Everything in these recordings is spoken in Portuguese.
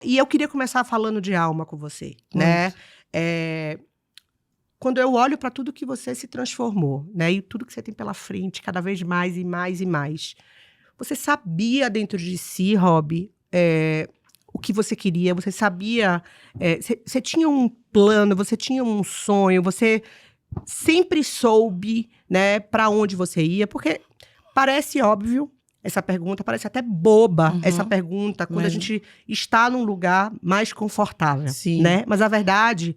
E eu queria começar falando de alma com você, né? Quando eu olho para tudo que você se transformou, né? E tudo que você tem pela frente, cada vez mais e mais e mais. Você sabia dentro de si, Rob, o que você queria? Você sabia... Você tinha um plano, você tinha um sonho, você sempre soube, né, para onde você ia? Porque parece óbvio essa pergunta, parece até boba essa pergunta, quando a gente está num lugar mais confortável, né? Mas a verdade,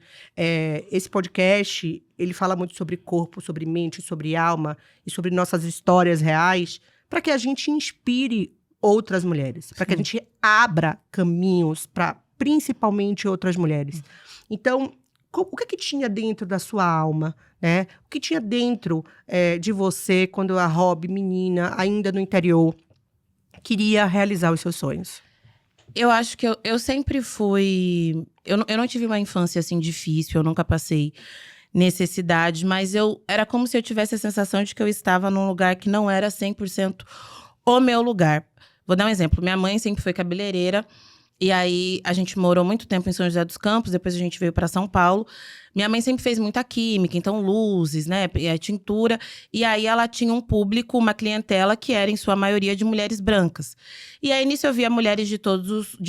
esse podcast, ele fala muito sobre corpo, sobre mente, sobre alma e sobre nossas histórias reais, para que a gente inspire outras mulheres, para que a gente abra caminhos para principalmente outras mulheres. Então, o que tinha dentro da sua alma, né? O que tinha dentro de você quando a Rob, menina, ainda no interior, queria realizar os seus sonhos? Eu acho que eu sempre fui... Eu não tive uma infância, assim, difícil. Eu nunca passei necessidade. Mas era como se eu tivesse a sensação de que eu estava num lugar que não era 100% o meu lugar. Vou dar um exemplo. Minha mãe sempre foi cabeleireira. E aí, a gente morou muito tempo em São José dos Campos. Depois a gente veio para São Paulo. Minha mãe sempre fez muita química. Então, luzes, né? Tintura. E aí, ela tinha um público, uma clientela que era, em sua maioria, de mulheres brancas. E aí, nisso, eu via mulheres de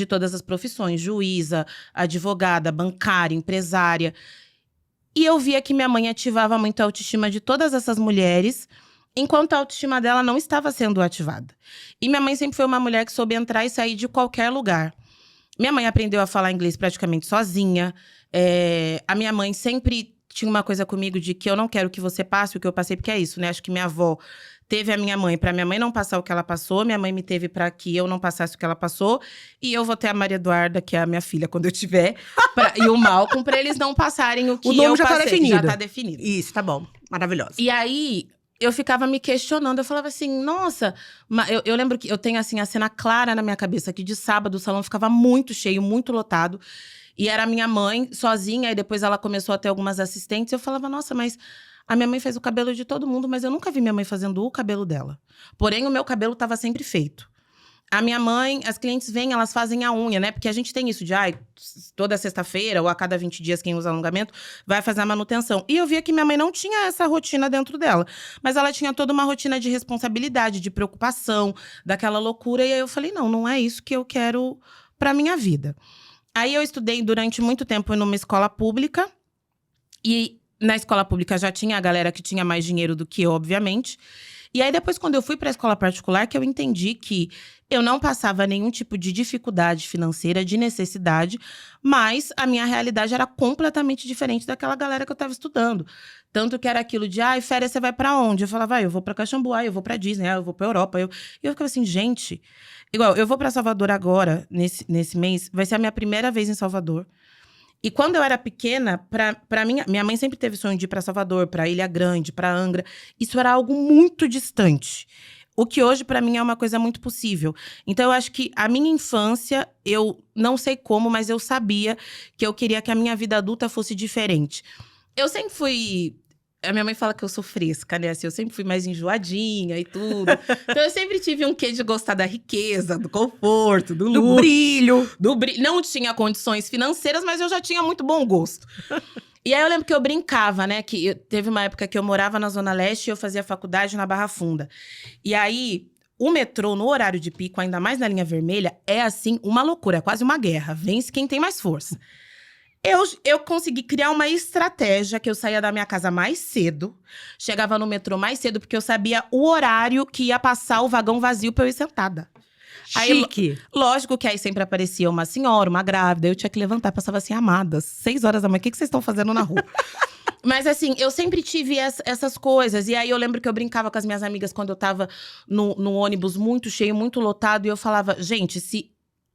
todas as profissões. Juíza, advogada, bancária, empresária. E eu via que minha mãe ativava muito a autoestima de todas essas mulheres, enquanto a autoestima dela não estava sendo ativada. E minha mãe sempre foi uma mulher que soube entrar e sair de qualquer lugar. Minha mãe aprendeu a falar inglês praticamente sozinha. A minha mãe sempre tinha uma coisa comigo de que eu não quero que você passe o que eu passei, porque é isso, né? Acho que minha avó teve a minha mãe para minha mãe não passar o que ela passou. Minha mãe me teve para que eu não passasse o que ela passou. E eu vou ter a Maria Eduarda, que é a minha filha, quando eu tiver. E o Malcolm, para eles não passarem o que eu passei. Tá definido. Já tá definido. Isso, tá bom. Maravilhosa. E aí, eu ficava me questionando. Eu falava assim, nossa... Eu lembro que eu tenho, assim, a cena clara na minha cabeça. Que de sábado o salão ficava muito cheio, muito lotado. E era a minha mãe, sozinha. E depois ela começou a ter algumas assistentes. Eu falava, nossa, mas... A minha mãe fez o cabelo de todo mundo, mas eu nunca vi minha mãe fazendo o cabelo dela. Porém, o meu cabelo estava sempre feito. A minha mãe, as clientes vêm, elas fazem a unha, né? Porque a gente tem isso de, toda sexta-feira ou a cada 20 dias, quem usa alongamento, vai fazer a manutenção. E eu via que minha mãe não tinha essa rotina dentro dela. Mas ela tinha toda uma rotina de responsabilidade, de preocupação, daquela loucura. E aí eu falei, não é isso que eu quero pra minha vida. Aí eu estudei durante muito tempo numa escola pública. E na escola pública já tinha a galera que tinha mais dinheiro do que eu, obviamente. E aí depois, quando eu fui para a escola particular, que eu entendi que eu não passava nenhum tipo de dificuldade financeira, de necessidade, mas a minha realidade era completamente diferente daquela galera que eu estava estudando. Tanto que era aquilo de, férias você vai para onde? Eu falava, eu vou para Caxambu, eu vou para Disney, eu vou para Europa. E eu ficava assim, gente... Igual, eu vou para Salvador agora, nesse mês, vai ser a minha primeira vez em Salvador. E quando eu era pequena, pra minha mãe sempre teve sonho de ir pra Salvador, pra Ilha Grande, pra Angra. Isso era algo muito distante. O que hoje, pra mim, é uma coisa muito possível. Então, eu acho que a minha infância, eu não sei como, mas eu sabia que eu queria que a minha vida adulta fosse diferente. Eu sempre fui... A minha mãe fala que eu sou fresca, né? Assim, eu sempre fui mais enjoadinha e tudo. Então, eu sempre tive um quê de gostar da riqueza, do conforto, do luxo. Do brilho. Não tinha condições financeiras, mas eu já tinha muito bom gosto. E aí, eu lembro que eu brincava, né? Teve uma época que eu morava na Zona Leste e eu fazia faculdade na Barra Funda. E aí, o metrô, no horário de pico, ainda mais na linha vermelha, é assim, uma loucura. É quase uma guerra. Vence quem tem mais força. Eu consegui criar uma estratégia que eu saía da minha casa mais cedo, chegava no metrô mais cedo, porque eu sabia o horário que ia passar o vagão vazio pra eu ir sentada. Chique! Aí, lógico que aí sempre aparecia uma senhora, uma grávida, eu tinha que levantar, passava assim, amadas, 6 horas da manhã, o que vocês estão fazendo na rua? Mas assim, eu sempre tive essas coisas. E aí eu lembro que eu brincava com as minhas amigas quando eu tava no ônibus muito cheio, muito lotado, e eu falava, gente, se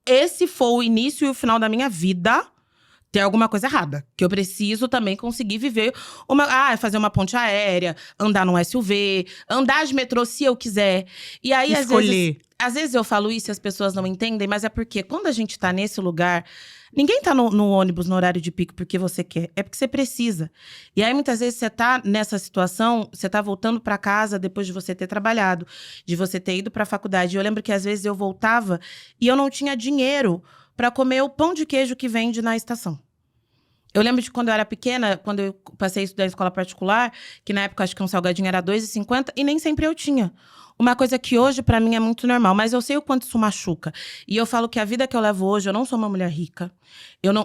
esse for o início e o final da minha vida... Tem alguma coisa errada. Que eu preciso também conseguir viver fazer uma ponte aérea, andar num SUV, andar de metrô se eu quiser. E aí, às vezes eu falo isso e as pessoas não entendem, mas é porque quando a gente tá nesse lugar, ninguém tá no ônibus no horário de pico porque você quer, é porque você precisa. E aí, muitas vezes, você tá nessa situação, você tá voltando pra casa depois de você ter trabalhado, de você ter ido pra faculdade. Eu lembro que às vezes eu voltava e eu não tinha dinheiro pra comer o pão de queijo que vende na estação. Eu lembro de quando eu era pequena, quando eu passei a estudar em escola particular, que na época acho que um salgadinho era R$2,50 e nem sempre eu tinha. Uma coisa que hoje pra mim é muito normal, mas eu sei o quanto isso machuca. E eu falo que a vida que eu levo hoje, eu não sou uma mulher rica,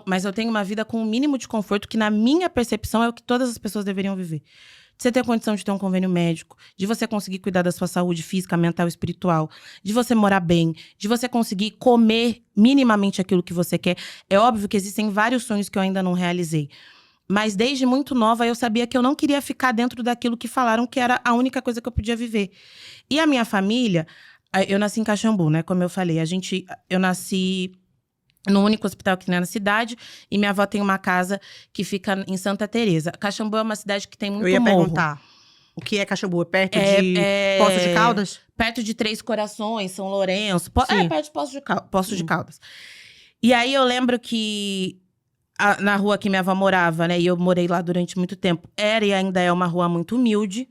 mas eu tenho uma vida com um mínimo de conforto que na minha percepção é o que todas as pessoas deveriam viver. De você ter condição de ter um convênio médico, de você conseguir cuidar da sua saúde física, mental e espiritual, de você morar bem, de você conseguir comer minimamente aquilo que você quer. É óbvio que existem vários sonhos que eu ainda não realizei. Mas desde muito nova eu sabia que eu não queria ficar dentro daquilo que falaram que era a única coisa que eu podia viver. E a minha família, eu nasci em Caxambu, né? Como eu falei, eu nasci no único hospital que tem na cidade, e minha avó tem uma casa que fica em Santa Teresa. Caxambu é uma cidade que tem muito morro. Eu ia perguntar, o que é Caxambu? É perto de Poços de Caldas? Perto de Três Corações, São Lourenço. Sim. Perto de Poços de Caldas. E aí eu lembro que na rua que minha avó morava, né? E eu morei lá durante muito tempo. Era e ainda é uma rua muito humilde.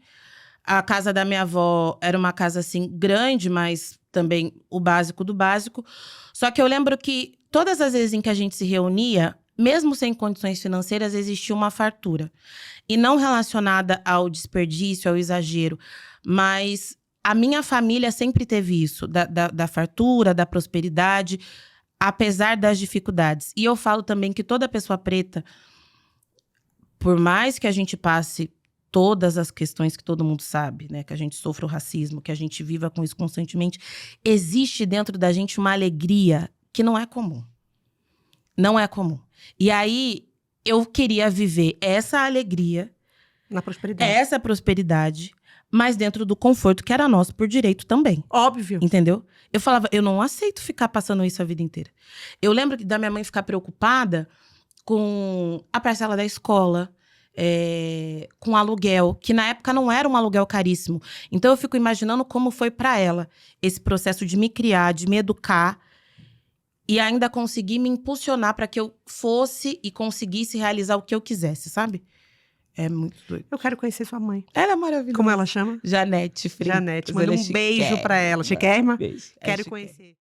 A casa da minha avó era uma casa, assim, grande, mas também o básico do básico. Só que eu lembro que todas as vezes em que a gente se reunia, mesmo sem condições financeiras, existia uma fartura. E não relacionada ao desperdício, ao exagero. Mas a minha família sempre teve isso, da fartura, da prosperidade, apesar das dificuldades. E eu falo também que toda pessoa preta, por mais que a gente passe todas as questões que todo mundo sabe, né? Que a gente sofra o racismo, que a gente viva com isso constantemente, existe dentro da gente uma alegria que não é comum. Não é comum. E aí, eu queria viver essa alegria, na prosperidade. essa prosperidade, mas dentro do conforto que era nosso por direito também. Óbvio. Entendeu? Eu falava, eu não aceito ficar passando isso a vida inteira. Eu lembro da minha mãe ficar preocupada com a parcela da escola, com aluguel, que na época não era um aluguel caríssimo. Então eu fico imaginando como foi pra ela esse processo de me criar, de me educar e ainda conseguir me impulsionar pra que eu fosse e conseguisse realizar o que eu quisesse, sabe? É muito doido. Eu quero conhecer sua mãe. Ela é maravilhosa. Como ela chama? Janete Freitas. Janete. Manda um beijo pra ela. Chiquérrima? Beijo. Quero conhecer.